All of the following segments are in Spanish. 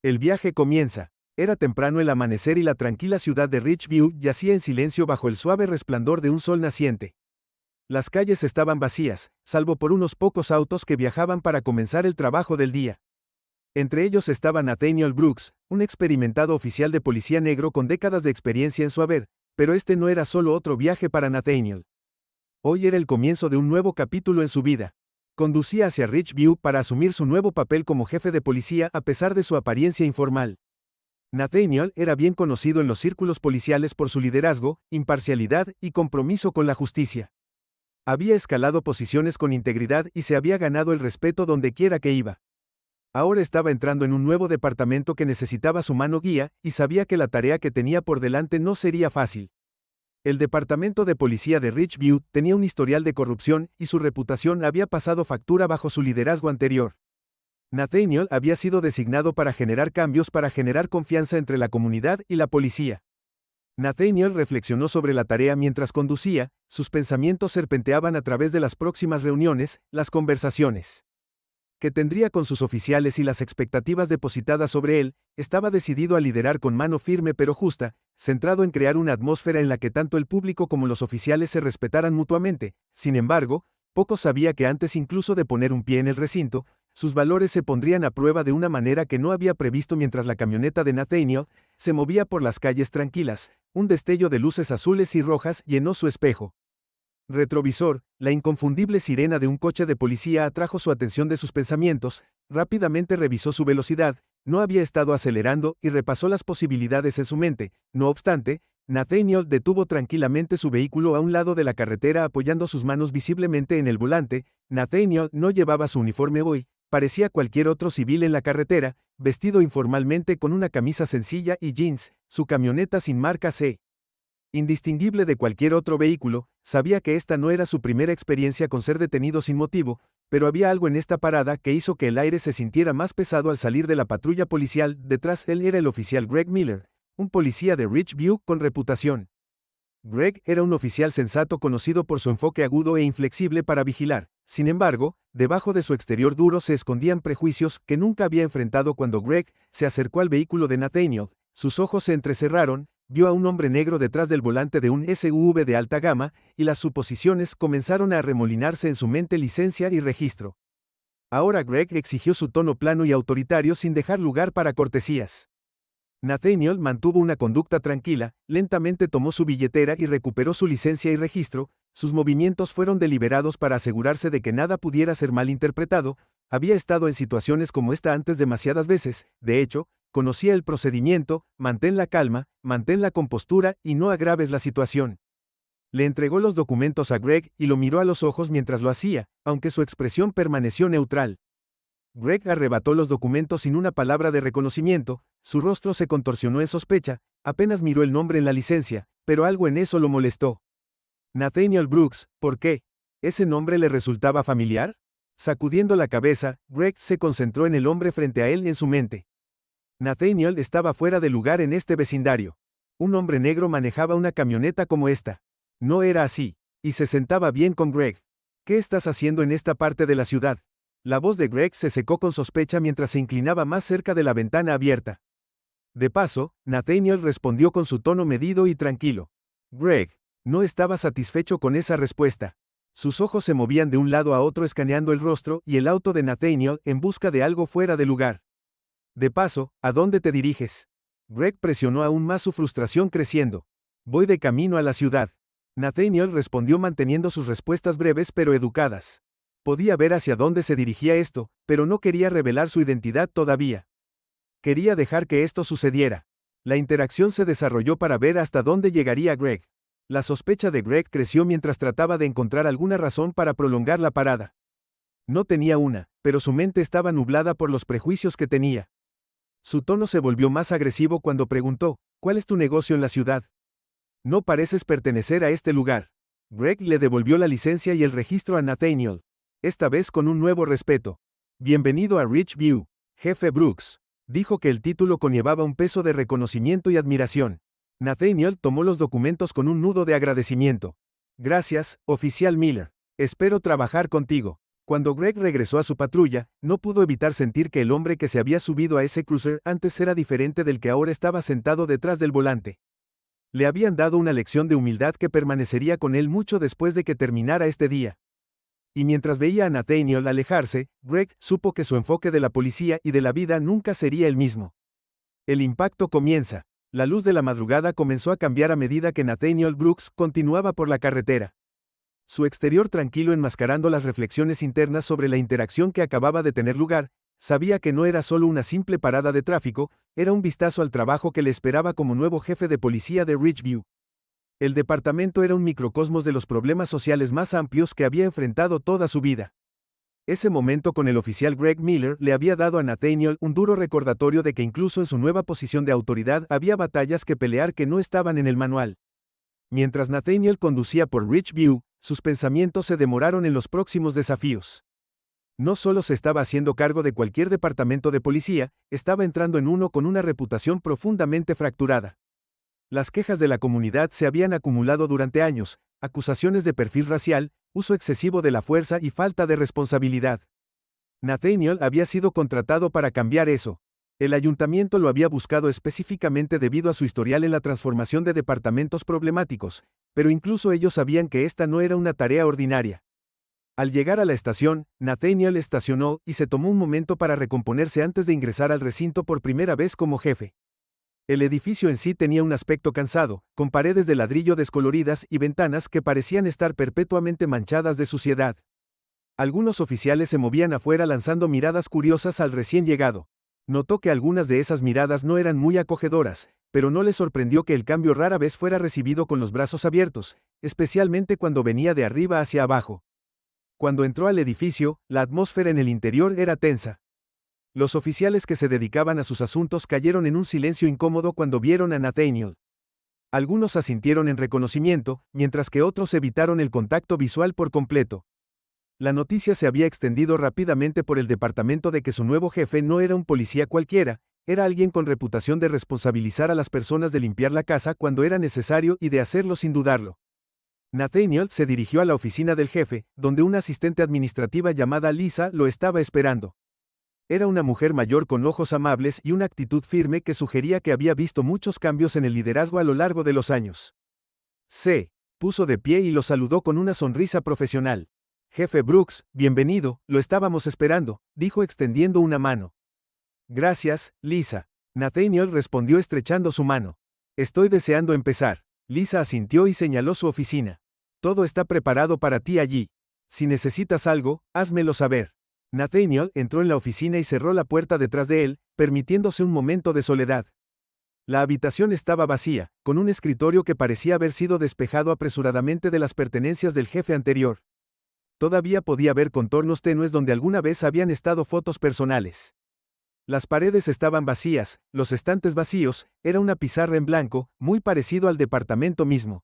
El viaje comienza. Era temprano el amanecer y la tranquila ciudad de Ridgeview yacía en silencio bajo el suave resplandor de un sol naciente. Las calles estaban vacías, salvo por unos pocos autos que viajaban para comenzar el trabajo del día. Entre ellos estaba Nathaniel Brooks, un experimentado oficial de policía negro con décadas de experiencia en su haber, pero este no era solo otro viaje para Nathaniel. Hoy era el comienzo de un nuevo capítulo en su vida. Conducía hacia Ridgeview para asumir su nuevo papel como jefe de policía a pesar de su apariencia informal. Nathaniel era bien conocido en los círculos policiales por su liderazgo, imparcialidad y compromiso con la justicia. Había escalado posiciones con integridad y se había ganado el respeto donde quiera que iba. Ahora estaba entrando en un nuevo departamento que necesitaba su mano guía, y sabía que la tarea que tenía por delante no sería fácil. El departamento de policía de Ridgeview tenía un historial de corrupción y su reputación había pasado factura bajo su liderazgo anterior. Nathaniel había sido designado para generar cambios, para generar confianza entre la comunidad y la policía. Nathaniel reflexionó sobre la tarea mientras conducía, sus pensamientos serpenteaban a través de las próximas reuniones, las conversaciones que tendría con sus oficiales y las expectativas depositadas sobre él. Estaba decidido a liderar con mano firme pero justa, centrado en crear una atmósfera en la que tanto el público como los oficiales se respetaran mutuamente. Sin embargo, poco sabía que antes incluso de poner un pie en el recinto, sus valores se pondrían a prueba de una manera que no había previsto mientras la camioneta de Nathaniel se movía por las calles tranquilas. Un destello de luces azules y rojas llenó su espejo retrovisor. La inconfundible sirena de un coche de policía atrajo su atención de sus pensamientos. Rápidamente revisó su velocidad, no había estado acelerando y repasó las posibilidades en su mente. No obstante, Nathaniel detuvo tranquilamente su vehículo a un lado de la carretera apoyando sus manos visiblemente en el volante. Nathaniel no llevaba su uniforme hoy, parecía cualquier otro civil en la carretera, vestido informalmente con una camisa sencilla y jeans. Su camioneta sin marca C. Indistinguible de cualquier otro vehículo, sabía que esta no era su primera experiencia con ser detenido sin motivo, pero había algo en esta parada que hizo que el aire se sintiera más pesado al salir de la patrulla policial. Detrás él era el oficial Greg Miller, un policía de Ridgeview con reputación. Greg era un oficial sensato conocido por su enfoque agudo e inflexible para vigilar. Sin embargo, debajo de su exterior duro se escondían prejuicios que nunca había enfrentado. Cuando Greg se acercó al vehículo de Nathaniel, sus ojos se entrecerraron. Vio a un hombre negro detrás del volante de un SUV de alta gama, y las suposiciones comenzaron a arremolinarse en su mente. Licencia y registro. Ahora Greg exigió su tono plano y autoritario sin dejar lugar para cortesías. Nathaniel mantuvo una conducta tranquila, lentamente tomó su billetera y recuperó su licencia y registro. Sus movimientos fueron deliberados para asegurarse de que nada pudiera ser malinterpretado. Había estado en situaciones como esta antes demasiadas veces. De hecho, conocía el procedimiento. Mantén la calma, mantén la compostura y no agraves la situación. Le entregó los documentos a Greg y lo miró a los ojos mientras lo hacía, aunque su expresión permaneció neutral. Greg arrebató los documentos sin una palabra de reconocimiento. Su rostro se contorsionó en sospecha. Apenas miró el nombre en la licencia, pero algo en eso lo molestó. Nathaniel Brooks, ¿por qué? ¿Ese nombre le resultaba familiar? Sacudiendo la cabeza, Greg se concentró en el hombre frente a él en su mente. Nathaniel estaba fuera de lugar en este vecindario. Un hombre negro manejaba una camioneta como esta. No era así. Y se sentaba bien con Greg. ¿Qué estás haciendo en esta parte de la ciudad? La voz de Greg se secó con sospecha mientras se inclinaba más cerca de la ventana abierta. De paso, Nathaniel respondió con su tono medido y tranquilo. Greg no estaba satisfecho con esa respuesta. Sus ojos se movían de un lado a otro escaneando el rostro y el auto de Nathaniel en busca de algo fuera de lugar. De paso, ¿a dónde te diriges? Greg presionó aún más, su frustración creciendo. Voy de camino a la ciudad. Nathaniel respondió manteniendo sus respuestas breves pero educadas. Podía ver hacia dónde se dirigía esto, pero no quería revelar su identidad todavía. Quería dejar que esto sucediera. La interacción se desarrolló para ver hasta dónde llegaría Greg. La sospecha de Greg creció mientras trataba de encontrar alguna razón para prolongar la parada. No tenía una, pero su mente estaba nublada por los prejuicios que tenía. Su tono se volvió más agresivo cuando preguntó, ¿cuál es tu negocio en la ciudad? No pareces pertenecer a este lugar. Greg le devolvió la licencia y el registro a Nathaniel, esta vez con un nuevo respeto. Bienvenido a Ridgeview, jefe Brooks. Dijo que el título conllevaba un peso de reconocimiento y admiración. Nathaniel tomó los documentos con un nudo de agradecimiento. Gracias, oficial Miller. Espero trabajar contigo. Cuando Greg regresó a su patrulla, no pudo evitar sentir que el hombre que se había subido a ese cruiser antes era diferente del que ahora estaba sentado detrás del volante. Le habían dado una lección de humildad que permanecería con él mucho después de que terminara este día. Y mientras veía a Nathaniel alejarse, Greg supo que su enfoque de la policía y de la vida nunca sería el mismo. El impacto comienza. La luz de la madrugada comenzó a cambiar a medida que Nathaniel Brooks continuaba por la carretera. Su exterior tranquilo enmascarando las reflexiones internas sobre la interacción que acababa de tener lugar, sabía que no era solo una simple parada de tráfico, era un vistazo al trabajo que le esperaba como nuevo jefe de policía de Ridgeview. El departamento era un microcosmos de los problemas sociales más amplios que había enfrentado toda su vida. Ese momento con el oficial Greg Miller le había dado a Nathaniel un duro recordatorio de que incluso en su nueva posición de autoridad había batallas que pelear que no estaban en el manual. Mientras Nathaniel conducía por Ridgeview, sus pensamientos se demoraron en los próximos desafíos. No solo se estaba haciendo cargo de cualquier departamento de policía, estaba entrando en uno con una reputación profundamente fracturada. Las quejas de la comunidad se habían acumulado durante años, acusaciones de perfil racial, uso excesivo de la fuerza y falta de responsabilidad. Nathaniel había sido contratado para cambiar eso. El ayuntamiento lo había buscado específicamente debido a su historial en la transformación de departamentos problemáticos, pero incluso ellos sabían que esta no era una tarea ordinaria. Al llegar a la estación, Nathaniel estacionó y se tomó un momento para recomponerse antes de ingresar al recinto por primera vez como jefe. El edificio en sí tenía un aspecto cansado, con paredes de ladrillo descoloridas y ventanas que parecían estar perpetuamente manchadas de suciedad. Algunos oficiales se movían afuera lanzando miradas curiosas al recién llegado. Notó que algunas de esas miradas no eran muy acogedoras, pero no le sorprendió que el cambio rara vez fuera recibido con los brazos abiertos, especialmente cuando venía de arriba hacia abajo. Cuando entró al edificio, la atmósfera en el interior era tensa. Los oficiales que se dedicaban a sus asuntos cayeron en un silencio incómodo cuando vieron a Nathaniel. Algunos asintieron en reconocimiento, mientras que otros evitaron el contacto visual por completo. La noticia se había extendido rápidamente por el departamento de que su nuevo jefe no era un policía cualquiera, era alguien con reputación de responsabilizar a las personas de limpiar la casa cuando era necesario y de hacerlo sin dudarlo. Nathaniel se dirigió a la oficina del jefe, donde una asistente administrativa llamada Lisa lo estaba esperando. Era una mujer mayor con ojos amables y una actitud firme que sugería que había visto muchos cambios en el liderazgo a lo largo de los años. Se puso de pie y lo saludó con una sonrisa profesional. Jefe Brooks, bienvenido, lo estábamos esperando, dijo extendiendo una mano. Gracias, Lisa. Nathaniel respondió estrechando su mano. Estoy deseando empezar. Lisa asintió y señaló su oficina. Todo está preparado para ti allí. Si necesitas algo, házmelo saber. Nathaniel entró en la oficina y cerró la puerta detrás de él, permitiéndose un momento de soledad. La habitación estaba vacía, con un escritorio que parecía haber sido despejado apresuradamente de las pertenencias del jefe anterior. Todavía podía ver contornos tenues donde alguna vez habían estado fotos personales. Las paredes estaban vacías, los estantes vacíos, era una pizarra en blanco, muy parecido al departamento mismo.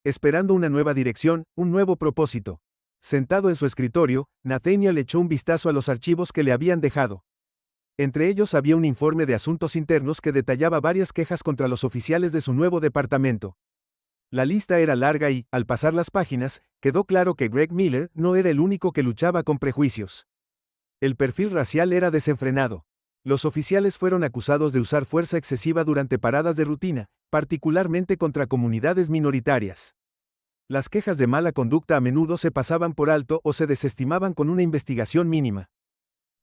Esperando una nueva dirección, un nuevo propósito. Sentado en su escritorio, Nathaniel echó un vistazo a los archivos que le habían dejado. Entre ellos había un informe de asuntos internos que detallaba varias quejas contra los oficiales de su nuevo departamento. La lista era larga y, al pasar las páginas, quedó claro que Greg Miller no era el único que luchaba con prejuicios. El perfil racial era desenfrenado. Los oficiales fueron acusados de usar fuerza excesiva durante paradas de rutina, particularmente contra comunidades minoritarias. Las quejas de mala conducta a menudo se pasaban por alto o se desestimaban con una investigación mínima.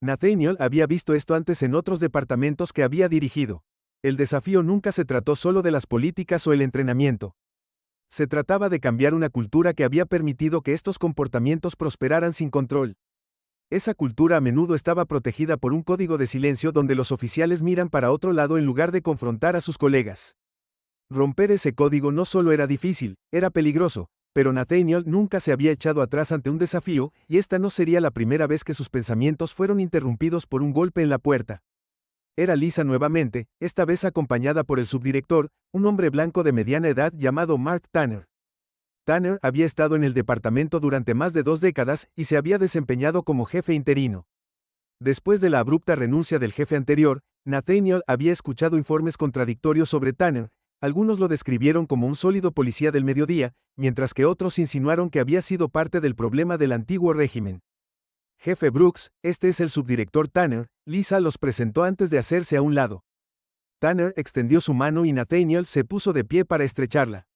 Nathaniel había visto esto antes en otros departamentos que había dirigido. El desafío nunca se trató solo de las políticas o el entrenamiento. Se trataba de cambiar una cultura que había permitido que estos comportamientos prosperaran sin control. Esa cultura a menudo estaba protegida por un código de silencio donde los oficiales miran para otro lado en lugar de confrontar a sus colegas. Romper ese código no solo era difícil, era peligroso, pero Nathaniel nunca se había echado atrás ante un desafío, y esta no sería la primera vez que sus pensamientos fueron interrumpidos por un golpe en la puerta. Era Lisa nuevamente, esta vez acompañada por el subdirector, un hombre blanco de mediana edad llamado Mark Tanner. Tanner había estado en el departamento durante más de 2 décadas y se había desempeñado como jefe interino. Después de la abrupta renuncia del jefe anterior, Nathaniel había escuchado informes contradictorios sobre Tanner. Algunos lo describieron como un sólido policía del mediodía, mientras que otros insinuaron que había sido parte del problema del antiguo régimen. Jefe Brooks, este es el subdirector Tanner, Lisa los presentó antes de hacerse a un lado. Tanner extendió su mano y Nathaniel se puso de pie para estrecharla.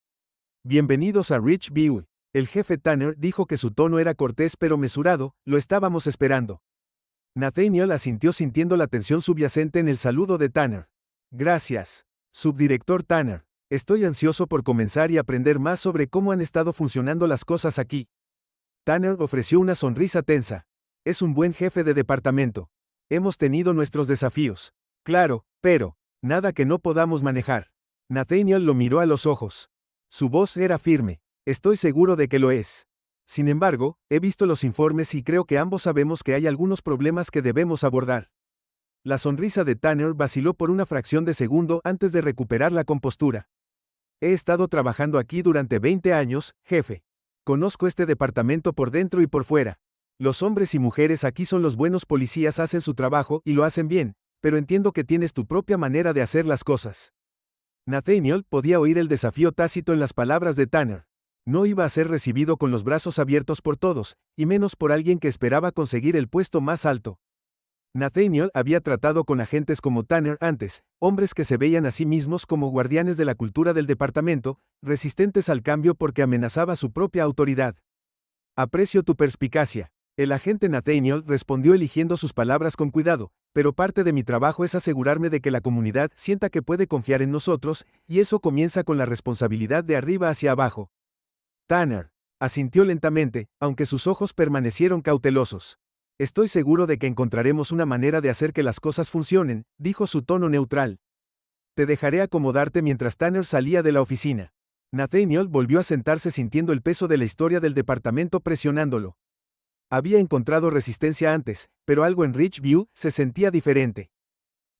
Bienvenidos a Ridgeview. El jefe Tanner dijo que su tono era cortés pero mesurado, lo estábamos esperando. Nathaniel asintió sintiendo la tensión subyacente en el saludo de Tanner. Gracias. Subdirector Tanner. Estoy ansioso por comenzar y aprender más sobre cómo han estado funcionando las cosas aquí. Tanner ofreció una sonrisa tensa. Es un buen jefe de departamento. Hemos tenido nuestros desafíos. Claro, pero nada que no podamos manejar. Nathaniel lo miró a los ojos. Su voz era firme. Estoy seguro de que lo es. Sin embargo, he visto los informes y creo que ambos sabemos que hay algunos problemas que debemos abordar. La sonrisa de Tanner vaciló por una fracción de segundo antes de recuperar la compostura. He estado trabajando aquí durante 20 años, jefe. Conozco este departamento por dentro y por fuera. Los hombres y mujeres aquí son los buenos policías, hacen su trabajo y lo hacen bien, pero entiendo que tienes tu propia manera de hacer las cosas. Nathaniel podía oír el desafío tácito en las palabras de Tanner. No iba a ser recibido con los brazos abiertos por todos, y menos por alguien que esperaba conseguir el puesto más alto. Nathaniel había tratado con agentes como Tanner antes, hombres que se veían a sí mismos como guardianes de la cultura del departamento, resistentes al cambio porque amenazaba su propia autoridad. Aprecio tu perspicacia. El agente Nathaniel respondió eligiendo sus palabras con cuidado, pero parte de mi trabajo es asegurarme de que la comunidad sienta que puede confiar en nosotros, y eso comienza con la responsabilidad de arriba hacia abajo. Tanner asintió lentamente, aunque sus ojos permanecieron cautelosos. Estoy seguro de que encontraremos una manera de hacer que las cosas funcionen, dijo su tono neutral. Te dejaré acomodarte mientras Tanner salía de la oficina. Nathaniel volvió a sentarse sintiendo el peso de la historia del departamento presionándolo. Había encontrado resistencia antes, pero algo en Ridgeview se sentía diferente.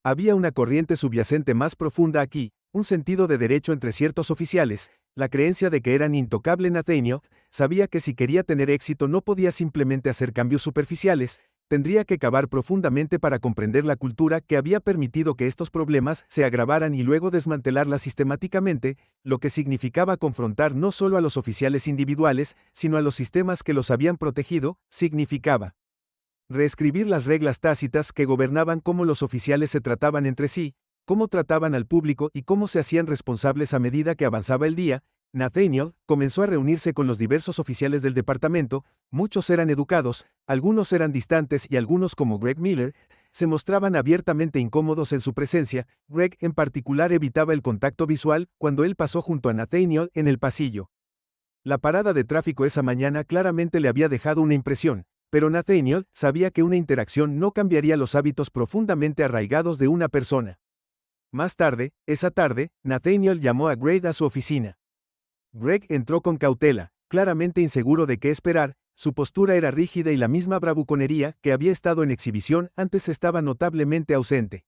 Había una corriente subyacente más profunda aquí, un sentido de derecho entre ciertos oficiales, la creencia de que eran intocable. Nathaniel sabía que si quería tener éxito no podía simplemente hacer cambios superficiales, tendría que cavar profundamente para comprender la cultura que había permitido que estos problemas se agravaran y luego desmantelarla sistemáticamente, lo que significaba confrontar no solo a los oficiales individuales, sino a los sistemas que los habían protegido, significaba reescribir las reglas tácitas que gobernaban cómo los oficiales se trataban entre sí, cómo trataban al público y cómo se hacían responsables a medida que avanzaba el día. Nathaniel comenzó a reunirse con los diversos oficiales del departamento, muchos eran educados, algunos eran distantes y algunos como Greg Miller, se mostraban abiertamente incómodos en su presencia. Greg en particular evitaba el contacto visual cuando él pasó junto a Nathaniel en el pasillo. La parada de tráfico esa mañana claramente le había dejado una impresión, pero Nathaniel sabía que una interacción no cambiaría los hábitos profundamente arraigados de una persona. Más tarde, esa tarde, Nathaniel llamó a Greg a su oficina. Greg entró con cautela, claramente inseguro de qué esperar, su postura era rígida y la misma bravuconería que había estado en exhibición antes estaba notablemente ausente.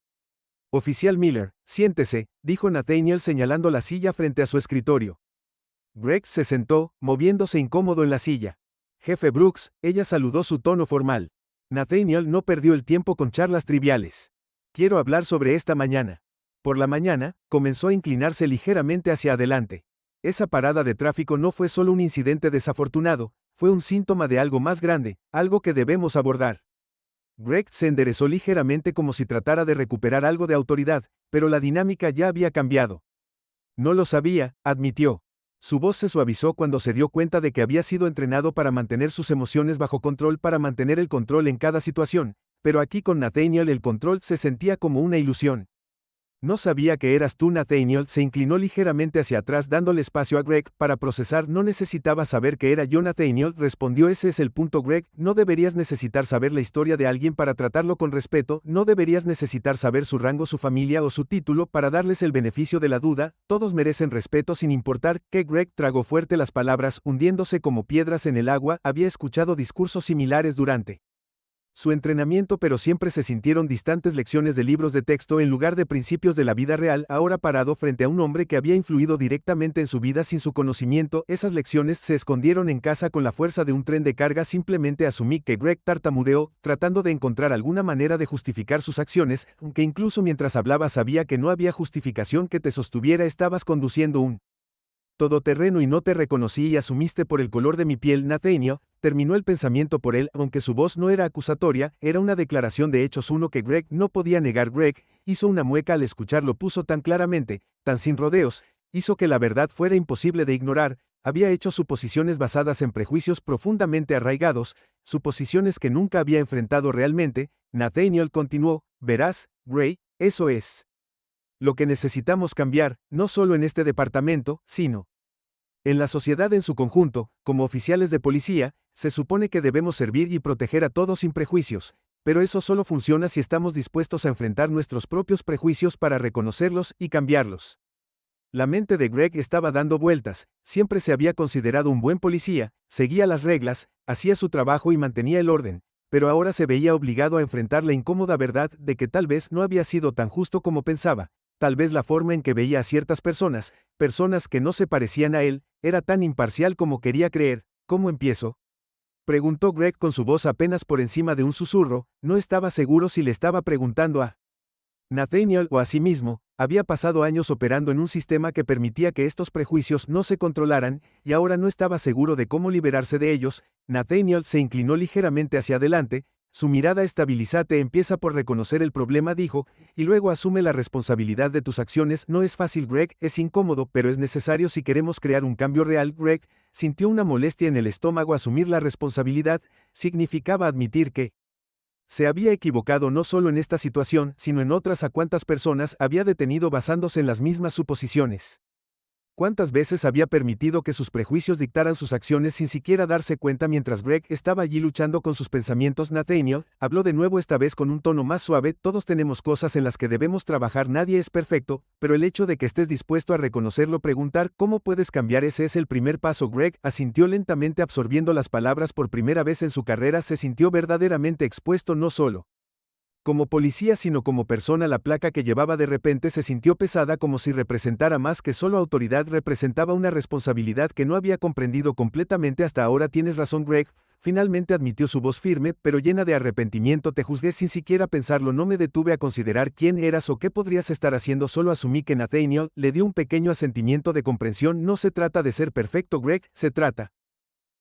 Oficial Miller, siéntese, dijo Nathaniel señalando la silla frente a su escritorio. Greg se sentó, moviéndose incómodo en la silla. Jefe Brooks, ella saludó su tono formal. Nathaniel no perdió el tiempo con charlas triviales. Quiero hablar sobre esta mañana. Por la mañana, comenzó a inclinarse ligeramente hacia adelante. Esa parada de tráfico no fue solo un incidente desafortunado, fue un síntoma de algo más grande, algo que debemos abordar. Greg se enderezó ligeramente como si tratara de recuperar algo de autoridad, pero la dinámica ya había cambiado. No lo sabía, admitió. Su voz se suavizó cuando se dio cuenta de que había sido entrenado para mantener sus emociones bajo control, para mantener el control en cada situación, pero aquí con Nathaniel el control se sentía como una ilusión. No sabía que eras tú. Nathaniel se inclinó ligeramente hacia atrás dándole espacio a Greg para procesar. No necesitaba saber que era yo. Nathaniel respondió, ese es el punto, Greg, no deberías necesitar saber la historia de alguien para tratarlo con respeto, no deberías necesitar saber su rango, su familia o su título para darles el beneficio de la duda, todos merecen respeto sin importar que Greg tragó fuerte las palabras, hundiéndose como piedras en el agua. Había escuchado discursos similares durante su entrenamiento, pero siempre se sintieron distantes lecciones de libros de texto en lugar de principios de la vida real. Ahora parado frente a un hombre que había influido directamente en su vida sin su conocimiento, esas lecciones se escondieron en casa con la fuerza de un tren de carga. Simplemente asumí que Greg tartamudeó, tratando de encontrar alguna manera de justificar sus acciones, aunque incluso mientras hablaba sabía que no había justificación que te sostuviera. Estabas conduciendo un Todoterreno y no te reconocí y asumiste por el color de mi piel, Nathaniel, terminó el pensamiento por él, aunque su voz no era acusatoria, era una declaración de hechos, uno que Greg no podía negar. Greg hizo una mueca al escucharlo, puso tan claramente, tan sin rodeos, hizo que la verdad fuera imposible de ignorar. Había hecho suposiciones basadas en prejuicios profundamente arraigados, suposiciones que nunca había enfrentado realmente. Nathaniel continuó, verás, Gray, eso es lo que necesitamos cambiar, no solo en este departamento, sino en la sociedad en su conjunto. Como oficiales de policía, se supone que debemos servir y proteger a todos sin prejuicios, pero eso solo funciona si estamos dispuestos a enfrentar nuestros propios prejuicios para reconocerlos y cambiarlos. La mente de Greg estaba dando vueltas. Siempre se había considerado un buen policía, seguía las reglas, hacía su trabajo y mantenía el orden, pero ahora se veía obligado a enfrentar la incómoda verdad de que tal vez no había sido tan justo como pensaba. Tal vez la forma en que veía a ciertas personas, personas que no se parecían a él, era tan imparcial como quería creer. ¿Cómo empiezo?, preguntó Greg con su voz apenas por encima de un susurro. No estaba seguro si le estaba preguntando a Nathaniel o a sí mismo. Había pasado años operando en un sistema que permitía que estos prejuicios no se controlaran, y ahora no estaba seguro de cómo liberarse de ellos. Nathaniel se inclinó ligeramente hacia adelante. Su mirada estabilizante empieza por reconocer el problema, dijo, y luego asume la responsabilidad de tus acciones. No es fácil, Greg, es incómodo, pero es necesario si queremos crear un cambio real. Greg sintió una molestia en el estómago. Asumir la responsabilidad significaba admitir que se había equivocado no solo en esta situación, sino en otras. ¿A cuántas personas había detenido basándose en las mismas suposiciones? ¿Cuántas veces había permitido que sus prejuicios dictaran sus acciones sin siquiera darse cuenta mientras Greg estaba allí luchando con sus pensamientos? Nathaniel habló de nuevo, esta vez con un tono más suave. Todos tenemos cosas en las que debemos trabajar, nadie es perfecto, pero el hecho de que estés dispuesto a reconocerlo, preguntar cómo puedes cambiar, ese es el primer paso. Greg asintió lentamente, absorbiendo las palabras. Por primera vez en su carrera se sintió verdaderamente expuesto, no solo como policía sino como persona. La placa que llevaba de repente se sintió pesada, como si representara más que solo autoridad, representaba una responsabilidad que no había comprendido completamente hasta ahora. Tienes razón, Greg, finalmente admitió, su voz firme, pero llena de arrepentimiento. Te juzgué sin siquiera pensarlo, no me detuve a considerar quién eras o qué podrías estar haciendo, solo asumí que. Nathaniel le dio un pequeño asentimiento de comprensión. No se trata de ser perfecto, Greg, se trata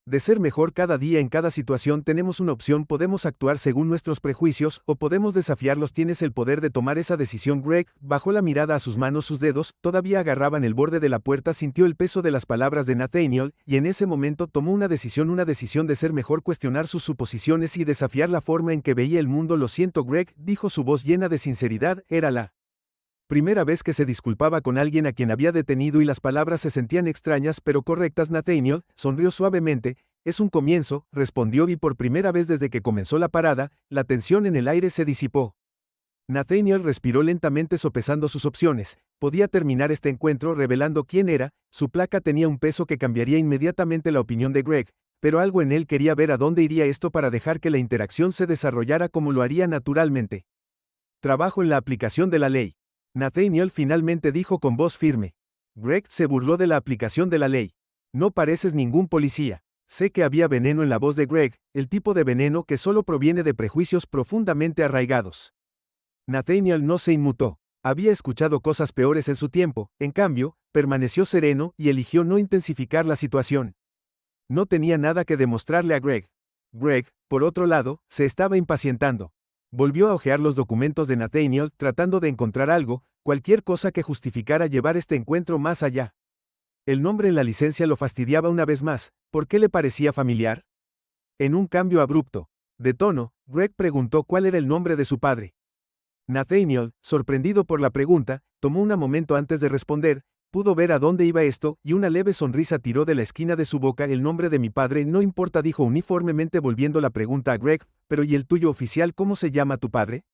de ser mejor cada día. En cada situación tenemos una opción, podemos actuar según nuestros prejuicios o podemos desafiarlos. Tienes el poder de tomar esa decisión. Greg bajó la mirada a sus manos, sus dedos todavía agarraban el borde de la puerta. Sintió el peso de las palabras de Nathaniel, y en ese momento tomó una decisión de ser mejor, cuestionar sus suposiciones y desafiar la forma en que veía el mundo. Lo siento, Greg, dijo, su voz llena de sinceridad. Era la primera vez que se disculpaba con alguien a quien había detenido y las palabras se sentían extrañas pero correctas. Nathaniel sonrió suavemente. Es un comienzo, respondió, y por primera vez desde que comenzó la parada, la tensión en el aire se disipó. Nathaniel respiró lentamente, sopesando sus opciones. Podía terminar este encuentro revelando quién era. Su placa tenía un peso que cambiaría inmediatamente la opinión de Greg, pero algo en él quería ver a dónde iría esto para dejar que la interacción se desarrollara como lo haría naturalmente. Trabajo en la aplicación de la ley, Nathaniel finalmente dijo con voz firme. Greg se burló de la aplicación de la ley. No pareces ningún policía. Sé que había veneno en la voz de Greg, el tipo de veneno que solo proviene de prejuicios profundamente arraigados. Nathaniel no se inmutó. Había escuchado cosas peores en su tiempo, en cambio, permaneció sereno y eligió no intensificar la situación. No tenía nada que demostrarle a Greg. Greg, por otro lado, se estaba impacientando. Volvió a hojear los documentos de Nathaniel, tratando de encontrar algo, cualquier cosa que justificara llevar este encuentro más allá. El nombre en la licencia lo fastidiaba una vez más. ¿Por qué le parecía familiar? En un cambio abrupto de tono, Greg preguntó cuál era el nombre de su padre. Nathaniel, sorprendido por la pregunta, tomó un momento antes de responder. Pudo ver a dónde iba esto, y una leve sonrisa tiró de la esquina de su boca. El nombre de mi padre no importa, dijo uniformemente, volviendo la pregunta a Greg. Pero ¿y el tuyo, oficial? ¿Cómo se llama tu padre?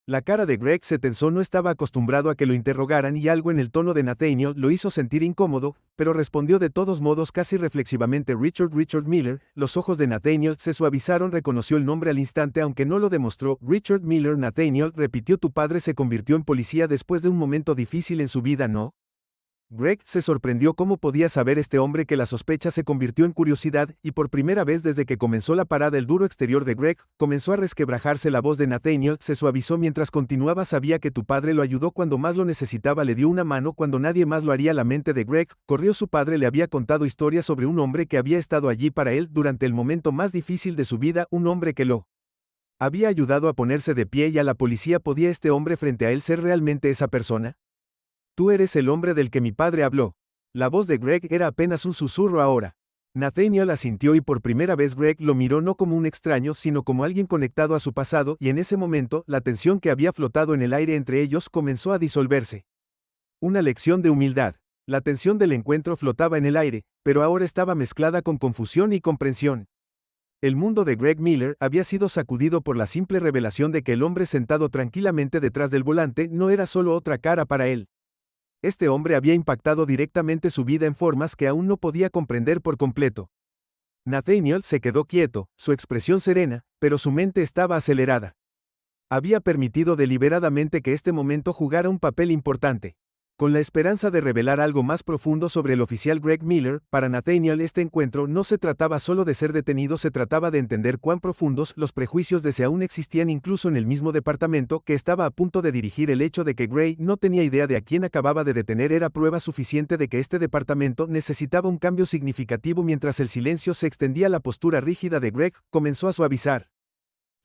La cara de Greg se tensó, no estaba acostumbrado a que lo interrogaran y algo en el tono de Nathaniel lo hizo sentir incómodo, pero respondió de todos modos casi reflexivamente. Richard Miller. Los ojos de Nathaniel se suavizaron, reconoció el nombre al instante aunque no lo demostró. Richard Miller. Nathaniel repitió, tu padre se convirtió en policía después de un momento difícil en su vida, ¿no? Greg se sorprendió cómo podía saber este hombre que la sospecha se convirtió en curiosidad, y por primera vez desde que comenzó la parada el duro exterior de Greg comenzó a resquebrajarse. La voz de Nathaniel se suavizó mientras continuaba. Sabía que tu padre lo ayudó cuando más lo necesitaba, le dio una mano cuando nadie más lo haría. La mente de Greg corrió. Su padre le había contado historias sobre un hombre que había estado allí para él durante el momento más difícil de su vida, un hombre que lo había ayudado a ponerse de pie y a la policía. ¿Podía este hombre frente a él ser realmente esa persona? Tú eres el hombre del que mi padre habló. La voz de Greg era apenas un susurro ahora. Nathaniel asintió y por primera vez Greg lo miró no como un extraño sino como alguien conectado a su pasado, y en ese momento la tensión que había flotado en el aire entre ellos comenzó a disolverse. Una lección de humildad. La tensión del encuentro flotaba en el aire, pero ahora estaba mezclada con confusión y comprensión. El mundo de Greg Miller había sido sacudido por la simple revelación de que el hombre sentado tranquilamente detrás del volante no era solo otra cara para él. Este hombre había impactado directamente su vida en formas que aún no podía comprender por completo. Nathaniel se quedó quieto, su expresión serena, pero su mente estaba acelerada. Había permitido deliberadamente que este momento jugara un papel importante. Con la esperanza de revelar algo más profundo sobre el oficial Greg Miller, para Nathaniel este encuentro no se trataba solo de ser detenido, se trataba de entender cuán profundos los prejuicios de si aún existían incluso en el mismo departamento que estaba a punto de dirigir. El hecho de que Gray no tenía idea de a quién acababa de detener era prueba suficiente de que este departamento necesitaba un cambio significativo. Mientras el silencio se extendía, la postura rígida de Greg comenzó a suavizar.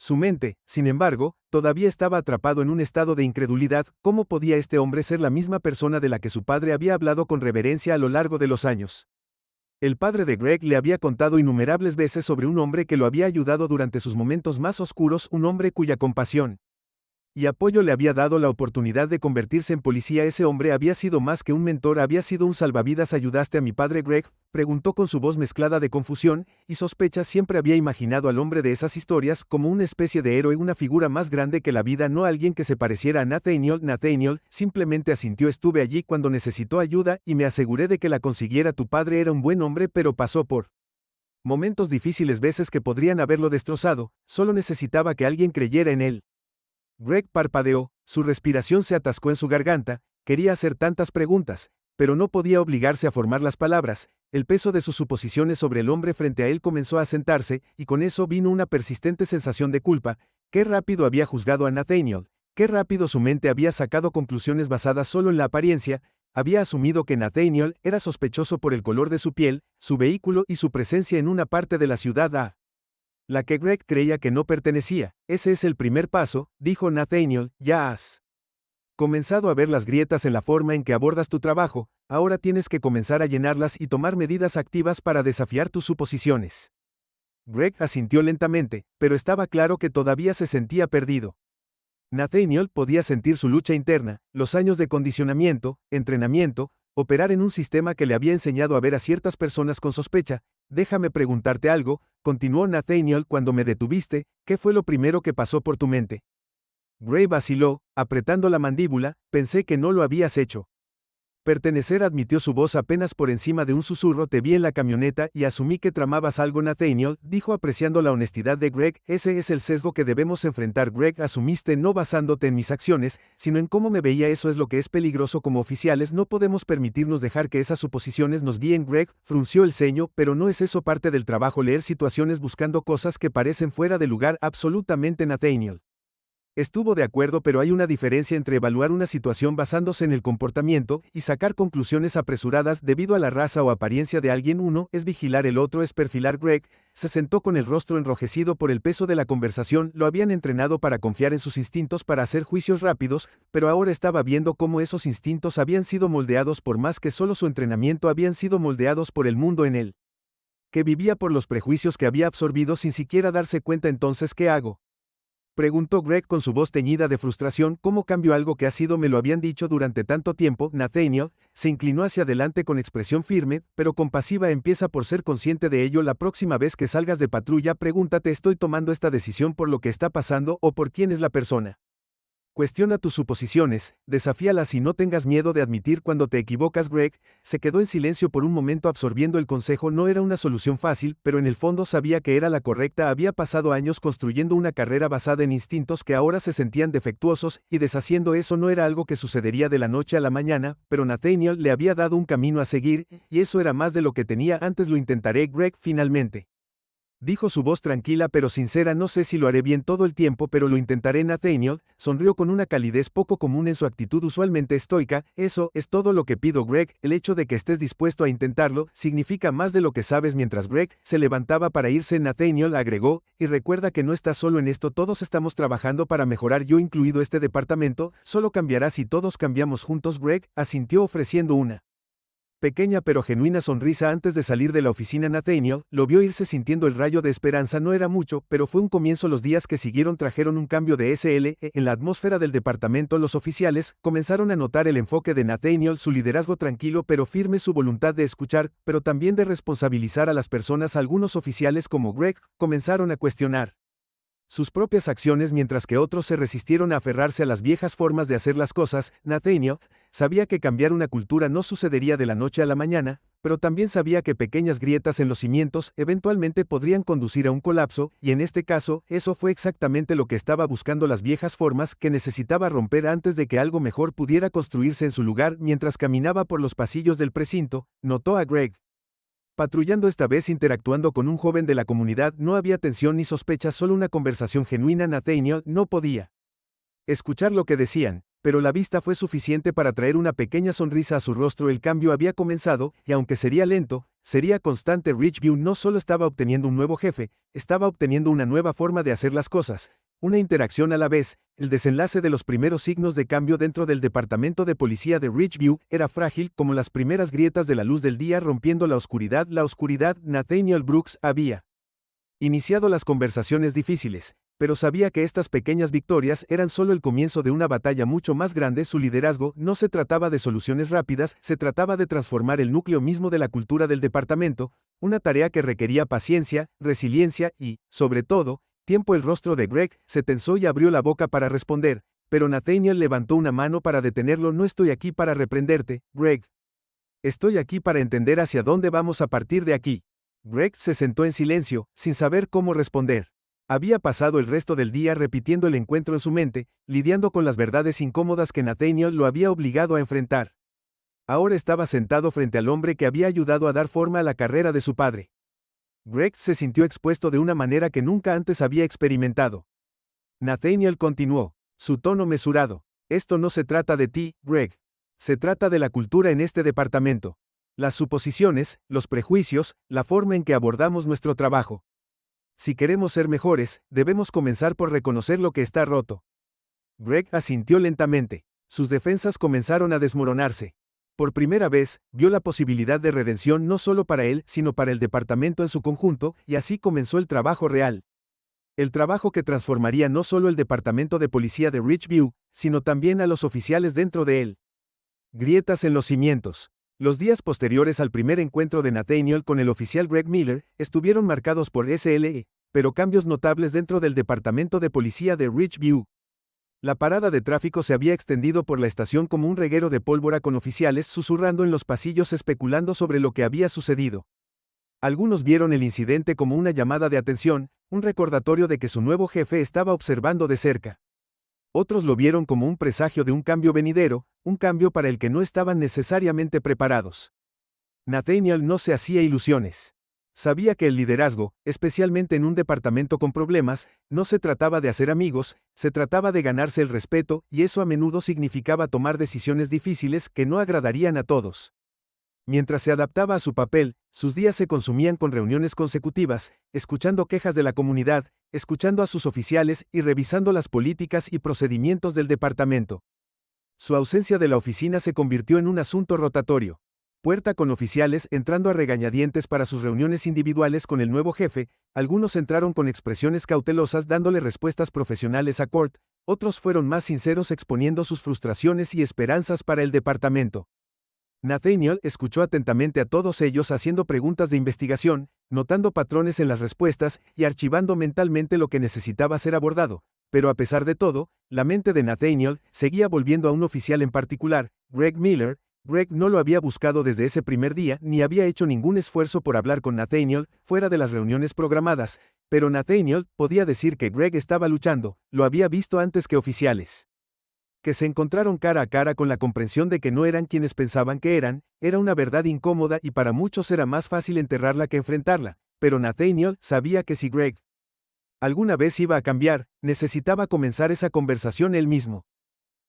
Su mente, sin embargo, todavía estaba atrapado en un estado de incredulidad. ¿Cómo podía este hombre ser la misma persona de la que su padre había hablado con reverencia a lo largo de los años? El padre de Greg le había contado innumerables veces sobre un hombre que lo había ayudado durante sus momentos más oscuros, un hombre cuya compasión y apoyo le había dado la oportunidad de convertirse en policía. Ese hombre había sido más que un mentor, había sido un salvavidas. ¿Ayudaste a mi padre, Greg?, preguntó con su voz mezclada de confusión y sospecha. Siempre había imaginado al hombre de esas historias como una especie de héroe, una figura más grande que la vida, no alguien que se pareciera a Nathaniel. Nathaniel simplemente asintió. Estuve allí cuando necesitó ayuda y me aseguré de que la consiguiera. Tu padre era un buen hombre, pero pasó por momentos difíciles, veces que podrían haberlo destrozado. Solo necesitaba que alguien creyera en él. Greg parpadeó, su respiración se atascó en su garganta. Quería hacer tantas preguntas, pero no podía obligarse a formar las palabras. El peso de sus suposiciones sobre el hombre frente a él comenzó a sentarse, y con eso vino una persistente sensación de culpa. Qué rápido había juzgado a Nathaniel, qué rápido su mente había sacado conclusiones basadas solo en la apariencia. Había asumido que Nathaniel era sospechoso por el color de su piel, su vehículo y su presencia en una parte de la ciudad a la que Greg creía que no pertenecía. Ese es el primer paso, dijo Nathaniel. Ya has comenzado a ver las grietas en la forma en que abordas tu trabajo. Ahora tienes que comenzar a llenarlas y tomar medidas activas para desafiar tus suposiciones. Greg asintió lentamente, pero estaba claro que todavía se sentía perdido. Nathaniel podía sentir su lucha interna, los años de condicionamiento, entrenamiento, operar en un sistema que le había enseñado a ver a ciertas personas con sospecha. Déjame preguntarte algo, continuó Nathaniel, cuando me detuviste, ¿qué fue lo primero que pasó por tu mente? Gray vaciló, apretando la mandíbula. Pensé que no lo habías hecho. Pertenecer, admitió, su voz apenas por encima de un susurro. Te vi en la camioneta y asumí que tramabas algo. Nathaniel dijo apreciando la honestidad de Greg. Ese es el sesgo que debemos enfrentar. Greg, asumiste no basándote en mis acciones, sino en cómo me veía. Eso es lo que es peligroso. Como oficiales no podemos permitirnos dejar que esas suposiciones nos guíen. Greg frunció el ceño. Pero no es eso parte del trabajo, leer situaciones buscando cosas que parecen fuera de lugar. Absolutamente. Nathaniel estuvo de acuerdo, pero hay una diferencia entre evaluar una situación basándose en el comportamiento y sacar conclusiones apresuradas debido a la raza o apariencia de alguien. Uno es vigilar, el otro es perfilar. Greg se sentó con el rostro enrojecido por el peso de la conversación. Lo habían entrenado para confiar en sus instintos, para hacer juicios rápidos, pero ahora estaba viendo cómo esos instintos habían sido moldeados por más que solo su entrenamiento, habían sido moldeados por el mundo en él, que vivía, por los prejuicios que había absorbido sin siquiera darse cuenta. Entonces, ¿qué hago?, preguntó Greg con su voz teñida de frustración. ¿Cómo cambio algo que ha sido? Me lo habían dicho durante tanto tiempo. Nathaniel se inclinó hacia adelante con expresión firme, pero compasiva. Empieza por ser consciente de ello. La próxima vez que salgas de patrulla, pregúntate, ¿estoy tomando esta decisión por lo que está pasando o por quién es la persona? Cuestiona tus suposiciones, desafíalas y no tengas miedo de admitir cuando te equivocas. Greg se quedó en silencio por un momento absorbiendo el consejo. No era una solución fácil, pero en el fondo sabía que era la correcta. Había pasado años construyendo una carrera basada en instintos que ahora se sentían defectuosos, y deshaciendo eso no era algo que sucedería de la noche a la mañana, pero Nathaniel le había dado un camino a seguir, y eso era más de lo que tenía antes. Lo intentaré, Greg, finalmente. Dijo su voz tranquila pero sincera. No sé si lo haré bien todo el tiempo, pero lo intentaré. Nathaniel sonrió con una calidez poco común en su actitud usualmente estoica. Eso es todo lo que pido, Greg. El hecho de que estés dispuesto a intentarlo significa más de lo que sabes. Mientras Greg se levantaba para irse, Nathaniel agregó, y recuerda que no estás solo en esto, todos estamos trabajando para mejorar, yo incluido. Este departamento solo cambiará si todos cambiamos juntos. Greg asintió ofreciendo una pequeña pero genuina sonrisa antes de salir de la oficina. Nathaniel lo vio irse sintiendo el rayo de esperanza. No era mucho, pero fue un comienzo. Los días que siguieron trajeron un cambio de SLE en la atmósfera del departamento. Los oficiales comenzaron a notar el enfoque de Nathaniel, su liderazgo tranquilo pero firme, su voluntad de escuchar, pero también de responsabilizar a las personas. Algunos oficiales como Greg comenzaron a cuestionar sus propias acciones, mientras que otros se resistieron a aferrarse a las viejas formas de hacer las cosas. Nathaniel sabía que cambiar una cultura no sucedería de la noche a la mañana, pero también sabía que pequeñas grietas en los cimientos eventualmente podrían conducir a un colapso, y en este caso, eso fue exactamente lo que estaba buscando. Las viejas formas que necesitaba romper antes de que algo mejor pudiera construirse en su lugar. Mientras caminaba por los pasillos del precinto, notó a Greg patrullando, esta vez interactuando con un joven de la comunidad. No había tensión ni sospecha, solo una conversación genuina. Nathaniel no podía escuchar lo que decían, pero la vista fue suficiente para traer una pequeña sonrisa a su rostro. El cambio había comenzado, y aunque sería lento, sería constante. Ridgeview no solo estaba obteniendo un nuevo jefe, estaba obteniendo una nueva forma de hacer las cosas, una interacción a la vez. El desenlace de los primeros signos de cambio dentro del departamento de policía de Ridgeview era frágil, como las primeras grietas de la luz del día rompiendo la oscuridad. Nathaniel Brooks había iniciado las conversaciones difíciles, pero sabía que estas pequeñas victorias eran solo el comienzo de una batalla mucho más grande. Su liderazgo no se trataba de soluciones rápidas, se trataba de transformar el núcleo mismo de la cultura del departamento, una tarea que requería paciencia, resiliencia y, sobre todo, tiempo. El rostro de Greg se tensó y abrió la boca para responder, pero Nathaniel levantó una mano para detenerlo. No estoy aquí para reprenderte, Greg. Estoy aquí para entender hacia dónde vamos a partir de aquí. Greg se sentó en silencio, sin saber cómo responder. Había pasado el resto del día repitiendo el encuentro en su mente, lidiando con las verdades incómodas que Nathaniel lo había obligado a enfrentar. Ahora estaba sentado frente al hombre que había ayudado a dar forma a la carrera de su padre. Greg se sintió expuesto de una manera que nunca antes había experimentado. Nathaniel continuó, su tono mesurado. Esto no se trata de ti, Greg. Se trata de la cultura en este departamento. Las suposiciones, los prejuicios, la forma en que abordamos nuestro trabajo. Si queremos ser mejores, debemos comenzar por reconocer lo que está roto. Greg asintió lentamente. Sus defensas comenzaron a desmoronarse. Por primera vez, vio la posibilidad de redención no solo para él, sino para el departamento en su conjunto, y así comenzó el trabajo real. El trabajo que transformaría no solo el departamento de policía de Ridgeview, sino también a los oficiales dentro de él. Grietas en los cimientos. Los días posteriores al primer encuentro de Nathaniel con el oficial Greg Miller estuvieron marcados por SLE, pero cambios notables dentro del departamento de policía de Ridgeview. La parada de tráfico se había extendido por la estación como un reguero de pólvora, con oficiales susurrando en los pasillos especulando sobre lo que había sucedido. Algunos vieron el incidente como una llamada de atención, un recordatorio de que su nuevo jefe estaba observando de cerca. Otros lo vieron como un presagio de un cambio venidero, un cambio para el que no estaban necesariamente preparados. Nathaniel no se hacía ilusiones. Sabía que el liderazgo, especialmente en un departamento con problemas, no se trataba de hacer amigos, se trataba de ganarse el respeto, y eso a menudo significaba tomar decisiones difíciles que no agradarían a todos. Mientras se adaptaba a su papel, sus días se consumían con reuniones consecutivas, escuchando quejas de la comunidad, escuchando a sus oficiales y revisando las políticas y procedimientos del departamento. Su ausencia de la oficina se convirtió en un asunto rotatorio. Puerta con oficiales entrando a regañadientes para sus reuniones individuales con el nuevo jefe. Algunos entraron con expresiones cautelosas dándole respuestas profesionales a Court, otros fueron más sinceros exponiendo sus frustraciones y esperanzas para el departamento. Nathaniel escuchó atentamente a todos ellos haciendo preguntas de investigación, notando patrones en las respuestas y archivando mentalmente lo que necesitaba ser abordado, Pero a pesar de todo, la mente de Nathaniel seguía volviendo a un oficial en particular, Greg Miller. Greg no lo había buscado desde ese primer día ni había hecho ningún esfuerzo por hablar con Nathaniel fuera de las reuniones programadas, pero Nathaniel podía decir que Greg estaba luchando, lo había visto antes que oficiales. Que se encontraron cara a cara con la comprensión de que no eran quienes pensaban que eran, era una verdad incómoda y para muchos era más fácil enterrarla que enfrentarla, pero Nathaniel sabía que si Greg alguna vez iba a cambiar, necesitaba comenzar esa conversación él mismo.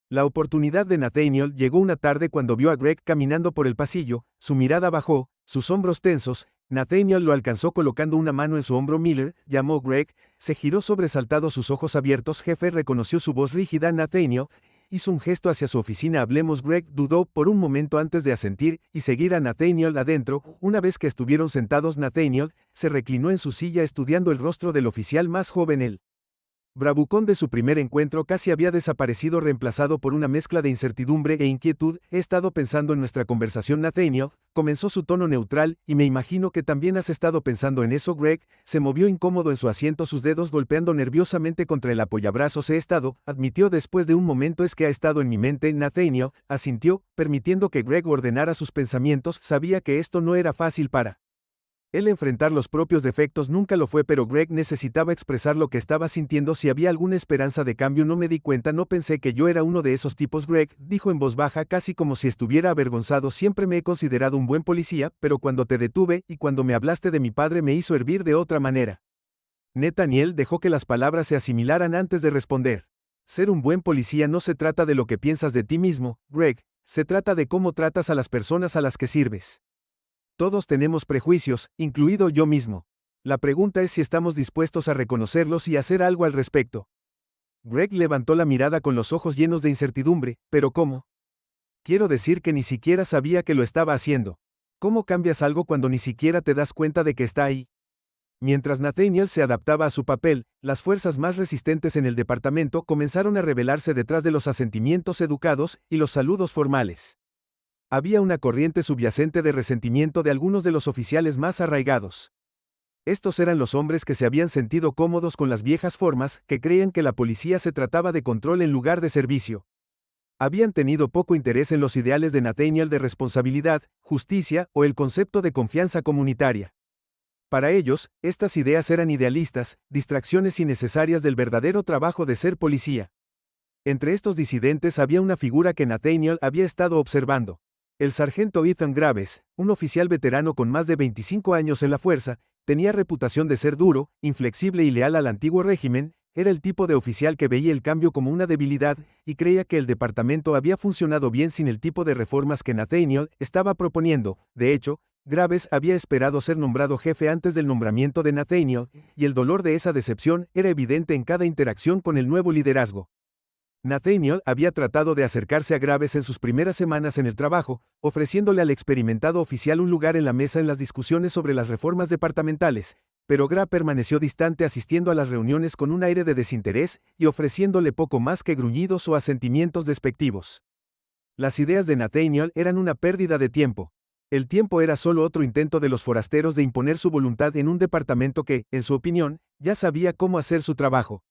La oportunidad de Nathaniel llegó una tarde cuando vio a Greg caminando por el pasillo, su mirada bajó, sus hombros tensos. Nathaniel lo alcanzó colocando una mano en su hombro. Miller llamó Greg, se giró sobresaltado, sus ojos abiertos. Jefe, reconoció su voz rígida. Nathaniel hizo un gesto hacia su oficina. Hablemos. Greg dudó por un momento antes de asentir y seguir a Nathaniel adentro. Una vez que estuvieron sentados, Nathaniel se reclinó en su silla estudiando el rostro del oficial más joven. El bravucón de su primer encuentro casi había desaparecido, reemplazado por una mezcla de incertidumbre e inquietud. He estado pensando en nuestra conversación, Nathaniel, comenzó su tono neutral, y me imagino que también has estado pensando en eso. Greg se movió incómodo en su asiento, sus dedos golpeando nerviosamente contra el apoyabrazos. He estado, admitió después de un momento. Es que ha estado en mi mente. Nathaniel asintió, permitiendo que Greg ordenara sus pensamientos. Sabía que esto no era fácil para él enfrentar los propios defectos, nunca lo fue, pero Greg necesitaba expresar lo que estaba sintiendo. Si había alguna esperanza de cambio, no me di cuenta, no pensé que yo era uno de esos tipos. Greg dijo en voz baja, casi como si estuviera avergonzado. Siempre me he considerado un buen policía, pero cuando te detuve y cuando me hablaste de mi padre me hizo hervir de otra manera. Nathaniel dejó que las palabras se asimilaran antes de responder. Ser un buen policía no se trata de lo que piensas de ti mismo, Greg, se trata de cómo tratas a las personas a las que sirves. Todos tenemos prejuicios, incluido yo mismo. La pregunta es si estamos dispuestos a reconocerlos y hacer algo al respecto. Greg levantó la mirada con los ojos llenos de incertidumbre. ¿Pero cómo? Quiero decir que ni siquiera sabía que lo estaba haciendo. ¿Cómo cambias algo cuando ni siquiera te das cuenta de que está ahí? Mientras Nathaniel se adaptaba a su papel, las fuerzas más resistentes en el departamento comenzaron a revelarse detrás de los asentimientos educados y los saludos formales. Había una corriente subyacente de resentimiento de algunos de los oficiales más arraigados. Estos eran los hombres que se habían sentido cómodos con las viejas formas, que creían que la policía se trataba de control en lugar de servicio. Habían tenido poco interés en los ideales de Nathaniel de responsabilidad, justicia o el concepto de confianza comunitaria. Para ellos, estas ideas eran idealistas, distracciones innecesarias del verdadero trabajo de ser policía. Entre estos disidentes había una figura que Nathaniel había estado observando. El sargento Ethan Graves, un oficial veterano con más de 25 años en la fuerza, tenía reputación de ser duro, inflexible y leal al antiguo régimen. Era el tipo de oficial que veía el cambio como una debilidad y creía que el departamento había funcionado bien sin el tipo de reformas que Nathaniel estaba proponiendo. De hecho, Graves había esperado ser nombrado jefe antes del nombramiento de Nathaniel, y el dolor de esa decepción era evidente en cada interacción con el nuevo liderazgo. Nathaniel había tratado de acercarse a Graves en sus primeras semanas en el trabajo, ofreciéndole al experimentado oficial un lugar en la mesa en las discusiones sobre las reformas departamentales, pero Graves permaneció distante, asistiendo a las reuniones con un aire de desinterés y ofreciéndole poco más que gruñidos o asentimientos despectivos. Las ideas de Nathaniel eran una pérdida de tiempo. El tiempo era solo otro intento de los forasteros de imponer su voluntad en un departamento que, en su opinión, ya sabía cómo hacer su trabajo.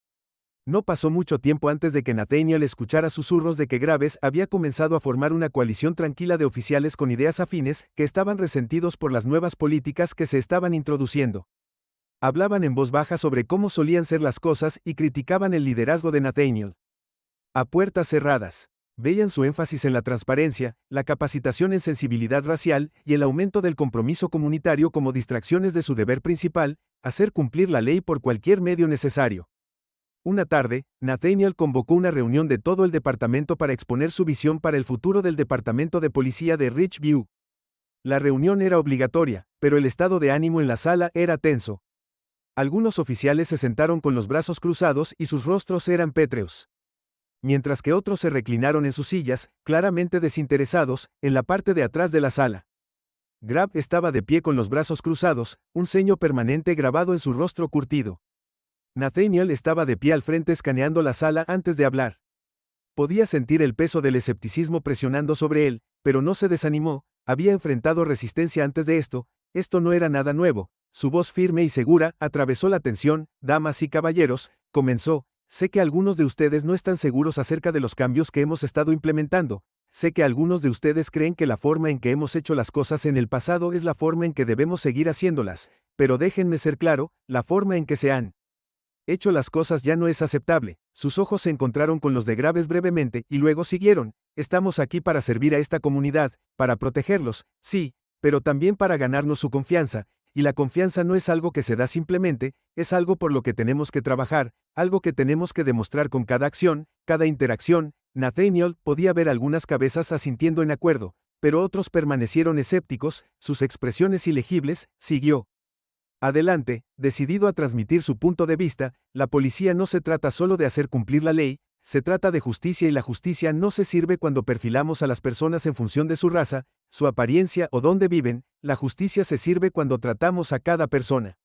No pasó mucho tiempo antes de que Nathaniel escuchara susurros de que Graves había comenzado a formar una coalición tranquila de oficiales con ideas afines, que estaban resentidos por las nuevas políticas que se estaban introduciendo. Hablaban en voz baja sobre cómo solían ser las cosas y criticaban el liderazgo de Nathaniel. A puertas cerradas, veían su énfasis en la transparencia, la capacitación en sensibilidad racial y el aumento del compromiso comunitario como distracciones de su deber principal, hacer cumplir la ley por cualquier medio necesario. Una tarde, Nathaniel convocó una reunión de todo el departamento para exponer su visión para el futuro del departamento de policía de Richview. La reunión era obligatoria, pero el estado de ánimo en la sala era tenso. Algunos oficiales se sentaron con los brazos cruzados y sus rostros eran pétreos. Mientras que otros se reclinaron en sus sillas, claramente desinteresados, en la parte de atrás de la sala. Grab estaba de pie con los brazos cruzados, un ceño permanente grabado en su rostro curtido. Nathaniel estaba de pie al frente escaneando la sala antes de hablar. Podía sentir el peso del escepticismo presionando sobre él, pero no se desanimó, había enfrentado resistencia antes de esto no era nada nuevo. Su voz firme y segura atravesó la tensión. Damas y caballeros, comenzó, Sé que algunos de ustedes no están seguros acerca de los cambios que hemos estado implementando. Sé que algunos de ustedes creen que la forma en que hemos hecho las cosas en el pasado es la forma en que debemos seguir haciéndolas, pero déjenme ser claro, la forma en que se han hecho las cosas ya no es aceptable. Sus ojos se encontraron con los de Graves brevemente y luego siguieron. Estamos aquí para servir a esta comunidad, para protegerlos, sí, pero también para ganarnos su confianza, y la confianza no es algo que se da simplemente, es algo por lo que tenemos que trabajar, algo que tenemos que demostrar con cada acción, cada interacción. Nathaniel podía ver algunas cabezas asintiendo en acuerdo, pero otros permanecieron escépticos, sus expresiones ilegibles. Siguió adelante, decidido a transmitir su punto de vista. La policía no se trata solo de hacer cumplir la ley, se trata de justicia, y la justicia no se sirve cuando perfilamos a las personas en función de su raza, su apariencia o dónde viven. La justicia se sirve cuando tratamos a cada persona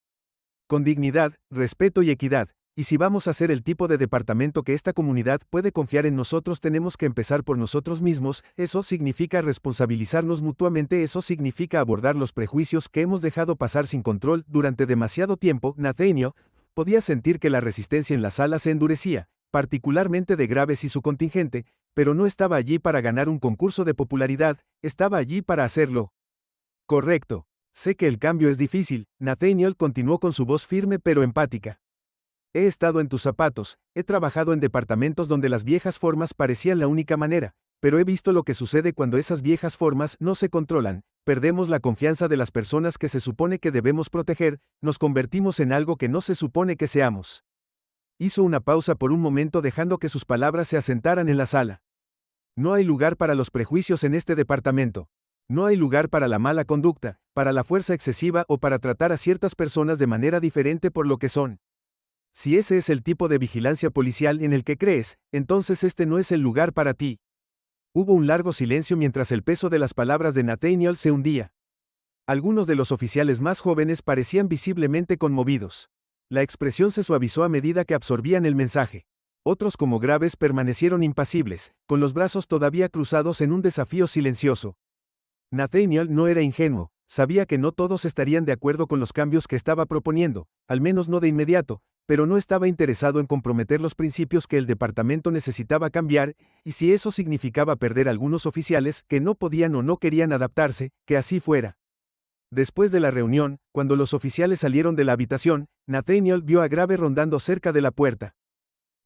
con dignidad, respeto y equidad. Y si vamos a ser el tipo de departamento que esta comunidad puede confiar en nosotros, tenemos que empezar por nosotros mismos. Eso significa responsabilizarnos mutuamente, eso significa abordar los prejuicios que hemos dejado pasar sin control durante demasiado tiempo. Nathaniel podía sentir que la resistencia en la sala se endurecía, particularmente de Graves y su contingente, pero no estaba allí para ganar un concurso de popularidad, estaba allí para hacerlo correcto. Sé que el cambio es difícil, Nathaniel continuó con su voz firme pero empática. He estado en tus zapatos, he trabajado en departamentos donde las viejas formas parecían la única manera, pero he visto lo que sucede cuando esas viejas formas no se controlan. Perdemos la confianza de las personas que se supone que debemos proteger, nos convertimos en algo que no se supone que seamos. Hizo una pausa por un momento, dejando que sus palabras se asentaran en la sala. No hay lugar para los prejuicios en este departamento. No hay lugar para la mala conducta, para la fuerza excesiva o para tratar a ciertas personas de manera diferente por lo que son. Si ese es el tipo de vigilancia policial en el que crees, entonces este no es el lugar para ti. Hubo un largo silencio mientras el peso de las palabras de Nathaniel se hundía. Algunos de los oficiales más jóvenes parecían visiblemente conmovidos. La expresión se suavizó a medida que absorbían el mensaje. Otros, como Graves, permanecieron impasibles, con los brazos todavía cruzados en un desafío silencioso. Nathaniel no era ingenuo, sabía que no todos estarían de acuerdo con los cambios que estaba proponiendo, al menos no de inmediato, pero no estaba interesado en comprometer los principios que el departamento necesitaba cambiar, y si eso significaba perder algunos oficiales que no podían o no querían adaptarse, que así fuera. Después de la reunión, cuando los oficiales salieron de la habitación, Nathaniel vio a Graves rondando cerca de la puerta.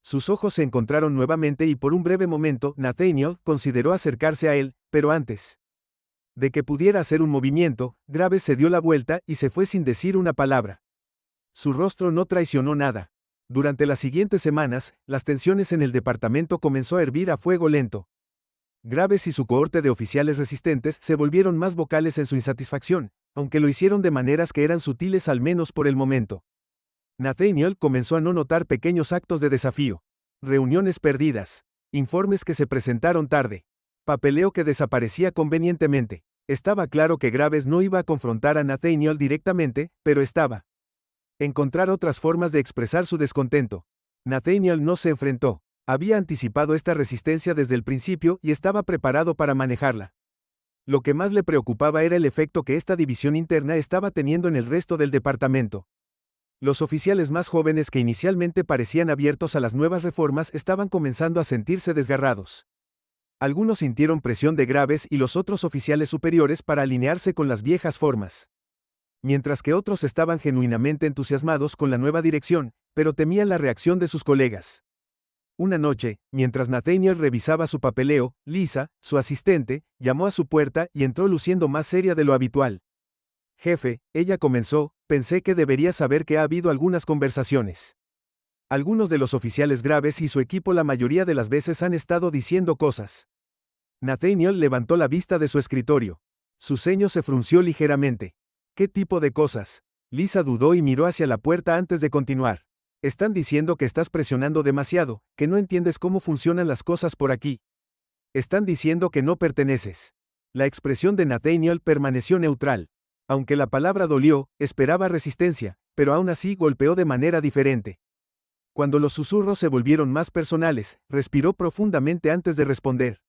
Sus ojos se encontraron nuevamente y por un breve momento Nathaniel consideró acercarse a él, pero antes de que pudiera hacer un movimiento, Graves se dio la vuelta y se fue sin decir una palabra. Su rostro no traicionó nada. Durante las siguientes semanas, las tensiones en el departamento comenzó a hervir a fuego lento. Graves y su cohorte de oficiales resistentes se volvieron más vocales en su insatisfacción, aunque lo hicieron de maneras que eran sutiles, al menos por el momento. Nathaniel comenzó a no notar pequeños actos de desafío. Reuniones perdidas. Informes que se presentaron tarde. Papeleo que desaparecía convenientemente. Estaba claro que Graves no iba a confrontar a Nathaniel directamente, pero estaba encontrar otras formas de expresar su descontento. Nathaniel no se enfrentó. Había anticipado esta resistencia desde el principio y estaba preparado para manejarla. Lo que más le preocupaba era el efecto que esta división interna estaba teniendo en el resto del departamento. Los oficiales más jóvenes, que inicialmente parecían abiertos a las nuevas reformas, estaban comenzando a sentirse desgarrados. Algunos sintieron presión de Graves y los otros oficiales superiores para alinearse con las viejas formas, mientras que otros estaban genuinamente entusiasmados con la nueva dirección, pero temían la reacción de sus colegas. Una noche, mientras Nathaniel revisaba su papeleo, Lisa, su asistente, llamó a su puerta y entró luciendo más seria de lo habitual. Jefe, ella comenzó, pensé que debería saber que ha habido algunas conversaciones. Algunos de los oficiales Graves y su equipo la mayoría de las veces han estado diciendo cosas. Nathaniel levantó la vista de su escritorio. Su ceño se frunció ligeramente. ¿Qué tipo de cosas? Lisa dudó y miró hacia la puerta antes de continuar. Están diciendo que estás presionando demasiado, que no entiendes cómo funcionan las cosas por aquí. Están diciendo que no perteneces. La expresión de Nathaniel permaneció neutral. Aunque la palabra dolió, esperaba resistencia, pero aún así golpeó de manera diferente. Cuando los susurros se volvieron más personales, respiró profundamente antes de responder.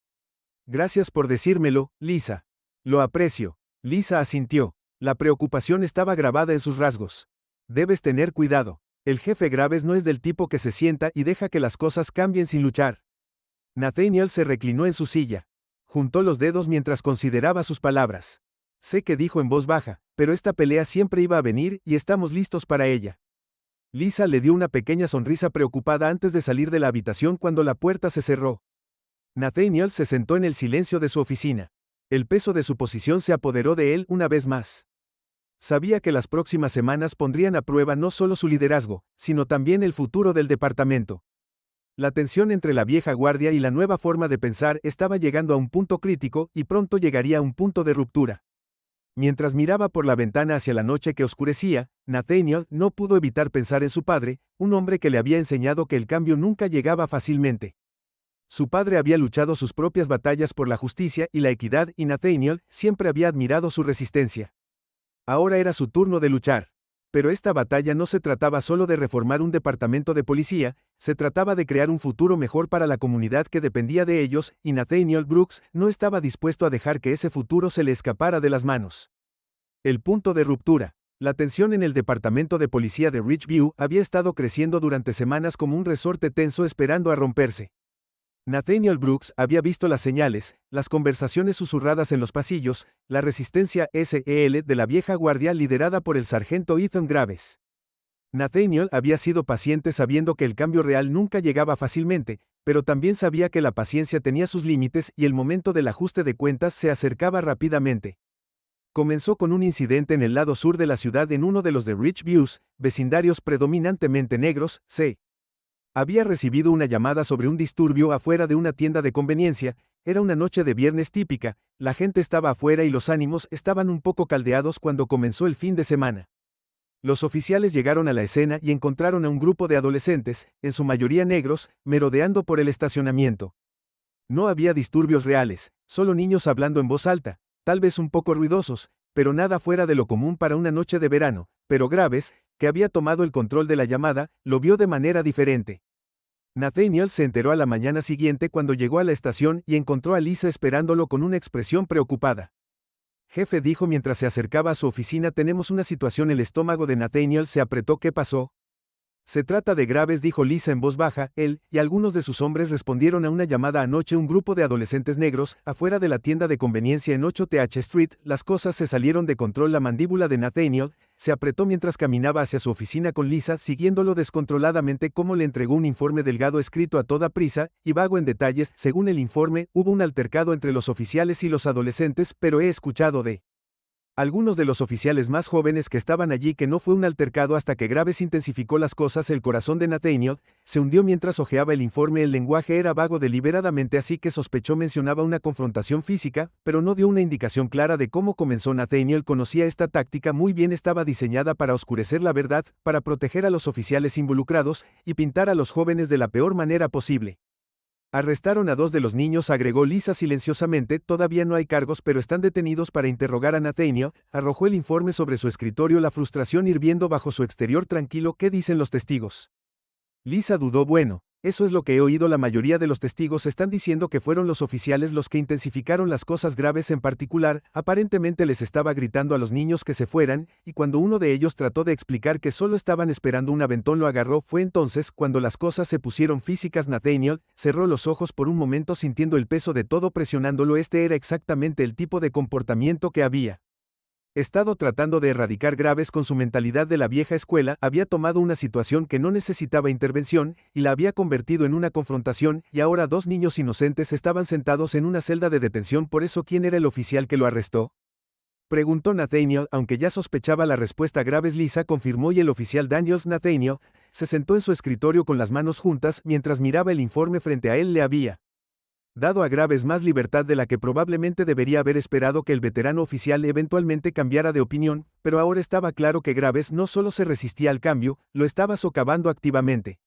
Gracias por decírmelo, Lisa. Lo aprecio. Lisa asintió. La preocupación estaba grabada en sus rasgos. Debes tener cuidado. El jefe Graves no es del tipo que se sienta y deja que las cosas cambien sin luchar. Nathaniel se reclinó en su silla. Juntó los dedos mientras consideraba sus palabras. Sé que dijo en voz baja, pero esta pelea siempre iba a venir y estamos listos para ella. Lisa le dio una pequeña sonrisa preocupada antes de salir de la habitación cuando la puerta se cerró. Nathaniel se sentó en el silencio de su oficina. El peso de su posición se apoderó de él una vez más. Sabía que las próximas semanas pondrían a prueba no solo su liderazgo, sino también el futuro del departamento. La tensión entre la vieja guardia y la nueva forma de pensar estaba llegando a un punto crítico y pronto llegaría a un punto de ruptura. Mientras miraba por la ventana hacia la noche que oscurecía, Nathaniel no pudo evitar pensar en su padre, un hombre que le había enseñado que el cambio nunca llegaba fácilmente. Su padre había luchado sus propias batallas por la justicia y la equidad y Nathaniel siempre había admirado su resistencia. Ahora era su turno de luchar. Pero esta batalla no se trataba solo de reformar un departamento de policía, se trataba de crear un futuro mejor para la comunidad que dependía de ellos, y Nathaniel Brooks no estaba dispuesto a dejar que ese futuro se le escapara de las manos. El punto de ruptura. La tensión en el departamento de policía de Ridgeview había estado creciendo durante semanas como un resorte tenso esperando a romperse. Nathaniel Brooks había visto las señales, las conversaciones susurradas en los pasillos, la resistencia SEL de la vieja guardia liderada por el sargento Ethan Graves. Nathaniel había sido paciente sabiendo que el cambio real nunca llegaba fácilmente, pero también sabía que la paciencia tenía sus límites y el momento del ajuste de cuentas se acercaba rápidamente. Comenzó con un incidente en el lado sur de la ciudad en uno de los de Ridgeviews, vecindarios predominantemente negros, Había recibido una llamada sobre un disturbio afuera de una tienda de conveniencia, era una noche de viernes típica, la gente estaba afuera y los ánimos estaban un poco caldeados cuando comenzó el fin de semana. Los oficiales llegaron a la escena y encontraron a un grupo de adolescentes, en su mayoría negros, merodeando por el estacionamiento. No había disturbios reales, solo niños hablando en voz alta, tal vez un poco ruidosos, pero nada fuera de lo común para una noche de verano, pero Graves, que había tomado el control de la llamada, lo vio de manera diferente. Nathaniel se enteró a la mañana siguiente cuando llegó a la estación y encontró a Lisa esperándolo con una expresión preocupada. Jefe dijo mientras se acercaba a su oficina, tenemos una situación. El estómago de Nathaniel se apretó. ¿Qué pasó? Se trata de Graves, dijo Lisa en voz baja. Él y algunos de sus hombres respondieron a una llamada anoche. Un grupo de adolescentes negros, afuera de la tienda de conveniencia en 8th Street. Las cosas se salieron de control. La mandíbula de Nathaniel se apretó mientras caminaba hacia su oficina con Lisa, siguiéndolo descontroladamente. Como le entregó un informe delgado escrito a toda prisa y vago en detalles. Según el informe, hubo un altercado entre los oficiales y los adolescentes, pero he escuchado de algunos de los oficiales más jóvenes que estaban allí que no fue un altercado hasta que Graves intensificó las cosas. El corazón de Nathaniel se hundió mientras hojeaba el informe. El lenguaje era vago deliberadamente, así que sospechó mencionaba una confrontación física, pero no dio una indicación clara de cómo comenzó. Nathaniel conocía esta táctica muy bien, estaba diseñada para oscurecer la verdad, para proteger a los oficiales involucrados y pintar a los jóvenes de la peor manera posible. Arrestaron a 2 de los niños, agregó Lisa silenciosamente. Todavía no hay cargos, pero están detenidos para interrogar a Nathaniel. Arrojó el informe sobre su escritorio, la frustración hirviendo bajo su exterior tranquilo. ¿Qué dicen los testigos? Lisa dudó. Bueno, eso es lo que he oído. La mayoría de los testigos están diciendo que fueron los oficiales los que intensificaron las cosas. Graves en particular, aparentemente les estaba gritando a los niños que se fueran, y cuando uno de ellos trató de explicar que solo estaban esperando un aventón lo agarró. Fue entonces cuando las cosas se pusieron físicas. Nathaniel cerró los ojos por un momento sintiendo el peso de todo presionándolo. Este era exactamente el tipo de comportamiento que había estado tratando de erradicar. Graves, con su mentalidad de la vieja escuela, había tomado una situación que no necesitaba intervención y la había convertido en una confrontación, y ahora 2 niños inocentes estaban sentados en una celda de detención. ¿Por eso quién era el oficial que lo arrestó?, preguntó Nathaniel, aunque ya sospechaba la respuesta. Graves. Lisa confirmó y el oficial Daniels. Nathaniel se sentó en su escritorio con las manos juntas mientras miraba el informe frente a él. Le había dado a Graves más libertad de la que probablemente debería haber esperado que el veterano oficial eventualmente cambiara de opinión, pero ahora estaba claro que Graves no solo se resistía al cambio, lo estaba socavando activamente.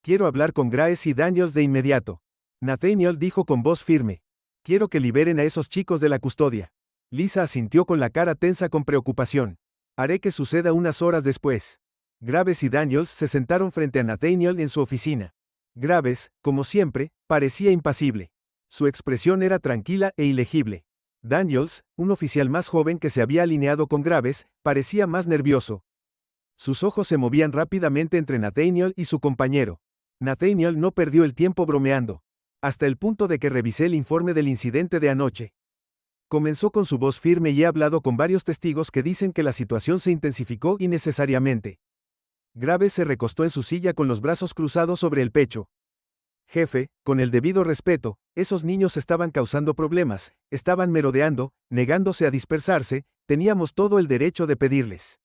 Quiero hablar con Graves y Daniels de inmediato. Nathaniel dijo con voz firme. Quiero que liberen a esos chicos de la custodia. Lisa asintió con la cara tensa con preocupación. Haré que suceda unas horas después. Graves y Daniels se sentaron frente a Nathaniel en su oficina. Graves, como siempre, parecía impasible. Su expresión era tranquila e ilegible. Daniels, un oficial más joven que se había alineado con Graves, parecía más nervioso. Sus ojos se movían rápidamente entre Nathaniel y su compañero. Nathaniel no perdió el tiempo bromeando, hasta el punto de que revisé el informe del incidente de anoche. Comenzó con su voz firme y he hablado con varios testigos que dicen que la situación se intensificó innecesariamente. Graves se recostó en su silla con los brazos cruzados sobre el pecho. Jefe, con el debido respeto, esos niños estaban causando problemas, estaban merodeando, negándose a dispersarse, teníamos todo el derecho de pedirles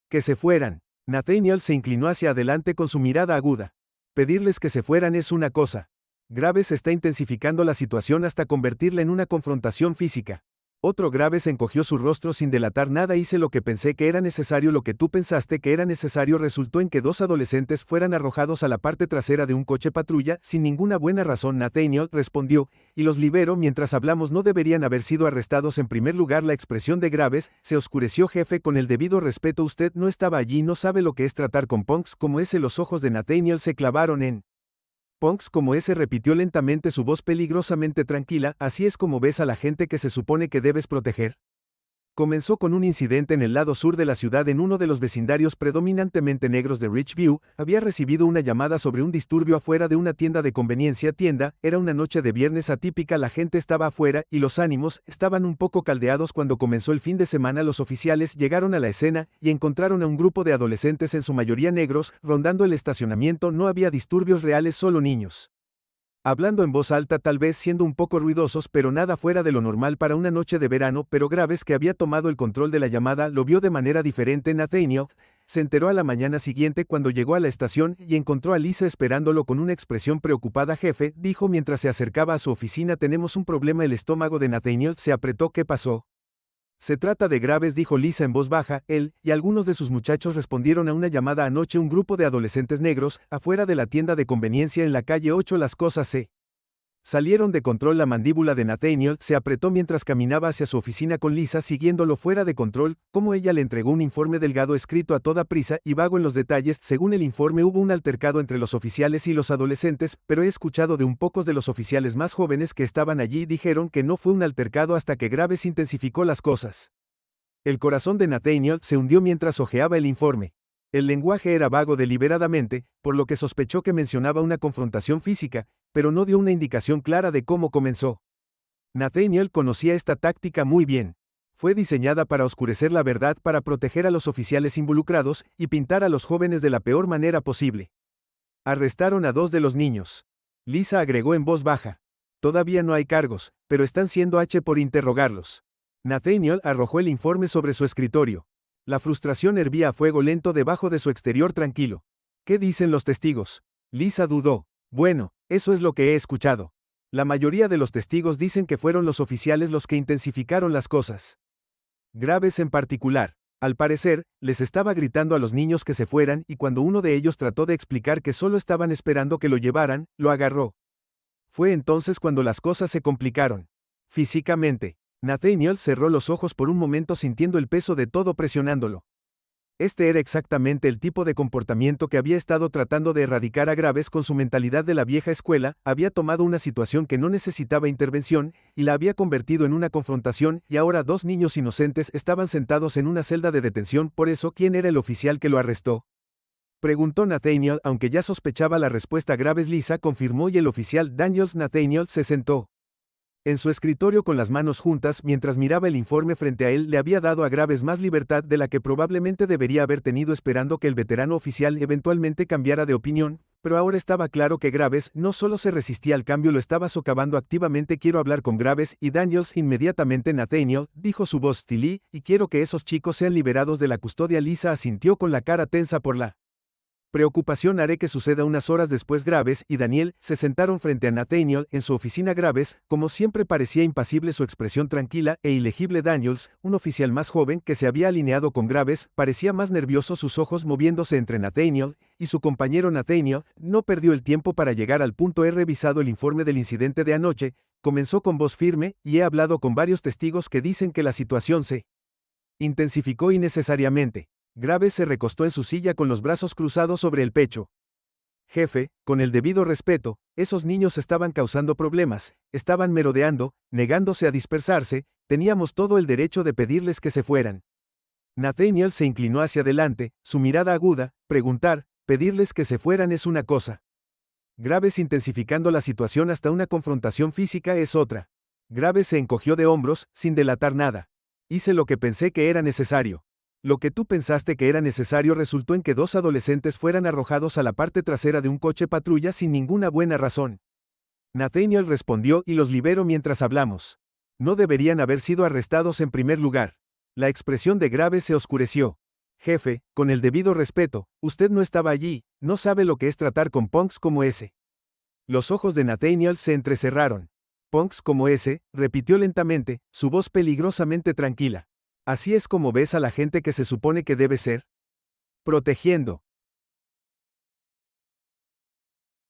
que se fueran. Nathaniel se inclinó hacia adelante con su mirada aguda. Pedirles que se fueran es una cosa. Graves está intensificando la situación hasta convertirla en una confrontación física. Otro Graves encogió su rostro sin delatar nada. Hice lo que pensé que era necesario. Lo que tú pensaste que era necesario resultó en que dos adolescentes fueran arrojados a la parte trasera de un coche patrulla sin ninguna buena razón. Nathaniel respondió, y los libero mientras hablamos. No deberían haber sido arrestados. En primer lugar, la expresión de Graves se oscureció. Jefe, con el debido respeto, usted no estaba allí, no sabe lo que es tratar con punks como ese. Los ojos de Nathaniel se clavaron en punks como ese, repitió lentamente, su voz peligrosamente tranquila. Así es como ves a la gente que se supone que debes proteger. Comenzó con un incidente en el lado sur de la ciudad. En uno de los vecindarios predominantemente negros de Richview, había recibido una llamada sobre un disturbio afuera de una tienda de conveniencia. Era una noche de viernes atípica, la gente estaba afuera y los ánimos estaban un poco caldeados. Cuando comenzó el fin de semana, los oficiales llegaron a la escena y encontraron a un grupo de adolescentes, en su mayoría negros, rondando el estacionamiento. No había disturbios reales, solo niños hablando en voz alta, tal vez siendo un poco ruidosos, pero nada fuera de lo normal para una noche de verano. Pero Graves, que había tomado el control de la llamada, lo vio de manera diferente. Nathaniel se enteró a la mañana siguiente cuando llegó a la estación y encontró a Lisa esperándolo con una expresión preocupada. Jefe, dijo mientras se acercaba a su oficina, tenemos un problema. El estómago de Nathaniel se apretó. ¿Qué pasó? Se trata de Graves, dijo Lisa en voz baja. Él y algunos de sus muchachos respondieron a una llamada anoche. Un grupo de adolescentes negros, afuera de la tienda de conveniencia en la calle 8. Las cosas se salieron de control. La mandíbula de Nathaniel se apretó mientras caminaba hacia su oficina con Lisa siguiéndolo. Fuera de control, como ella le entregó un informe delgado escrito a toda prisa y vago en los detalles. Según el informe, hubo un altercado entre los oficiales y los adolescentes, pero he escuchado de un pocos de los oficiales más jóvenes que estaban allí. Dijeron que no fue un altercado hasta que Graves intensificó las cosas. El corazón de Nathaniel se hundió mientras hojeaba el informe. El lenguaje era vago deliberadamente, por lo que sospechó que mencionaba una confrontación física, pero no dio una indicación clara de cómo comenzó. Nathaniel conocía esta táctica muy bien. Fue diseñada para oscurecer la verdad, para proteger a los oficiales involucrados y pintar a los jóvenes de la peor manera posible. Arrestaron a dos de los niños. Lisa agregó en voz baja. Todavía no hay cargos, pero están siendo por interrogarlos. Nathaniel arrojó el informe sobre su escritorio. La frustración hervía a fuego lento debajo de su exterior tranquilo. ¿Qué dicen los testigos? Lisa dudó. Bueno, eso es lo que he escuchado. La mayoría de los testigos dicen que fueron los oficiales los que intensificaron las cosas. Graves en particular. Al parecer, les estaba gritando a los niños que se fueran, y cuando uno de ellos trató de explicar que solo estaban esperando que lo llevaran, lo agarró. Fue entonces cuando las cosas se complicaron. Físicamente. Nathaniel cerró los ojos por un momento, sintiendo el peso de todo presionándolo. Este era exactamente el tipo de comportamiento que había estado tratando de erradicar a Graves con su mentalidad de la vieja escuela. Había tomado una situación que no necesitaba intervención y la había convertido en una confrontación, y ahora dos niños inocentes estaban sentados en una celda de detención. Por eso, ¿quién era el oficial que lo arrestó?, preguntó Nathaniel, aunque ya sospechaba la respuesta. Graves. Lisa confirmó, y el oficial Daniels. Nathaniel se sentó en su escritorio con las manos juntas mientras miraba el informe frente a él. Le había dado a Graves más libertad de la que probablemente debería haber tenido, esperando que el veterano oficial eventualmente cambiara de opinión, pero ahora estaba claro que Graves no solo se resistía al cambio, lo estaba socavando activamente. Quiero hablar con Graves y Daniels inmediatamente. Nathaniel, dijo su voz Tilly, y quiero que esos chicos sean liberados de la custodia. Lisa asintió con la cara tensa por la preocupación. Haré que suceda. Unas horas después, Graves y Daniel se sentaron frente a Nathaniel en su oficina. Graves, como siempre, parecía impasible, su expresión tranquila e ilegible. Daniels, un oficial más joven que se había alineado con Graves, parecía más nervioso, sus ojos moviéndose entre Nathaniel y su compañero. Nathaniel no perdió el tiempo para llegar al punto. He revisado el informe del incidente de anoche, comenzó con voz firme, y he hablado con varios testigos que dicen que la situación se intensificó innecesariamente. Graves se recostó en su silla con los brazos cruzados sobre el pecho. Jefe, con el debido respeto, esos niños estaban causando problemas, estaban merodeando, negándose a dispersarse, teníamos todo el derecho de pedirles que se fueran. Nathaniel se inclinó hacia adelante, su mirada aguda. Preguntar, pedirles que se fueran es una cosa. Graves intensificando la situación hasta una confrontación física es otra. Graves se encogió de hombros, sin delatar nada. Hice lo que pensé que era necesario. Lo que tú pensaste que era necesario resultó en que dos adolescentes fueran arrojados a la parte trasera de un coche patrulla sin ninguna buena razón. Nathaniel respondió y los libero mientras hablamos. No deberían haber sido arrestados en primer lugar. La expresión de Graves se oscureció. Jefe, con el debido respeto, usted no estaba allí, no sabe lo que es tratar con punks como ese. Los ojos de Nathaniel se entrecerraron. Punks como ese, repitió lentamente, su voz peligrosamente tranquila. ¿Así es como ves a la gente que se supone que debe ser? Protegiendo.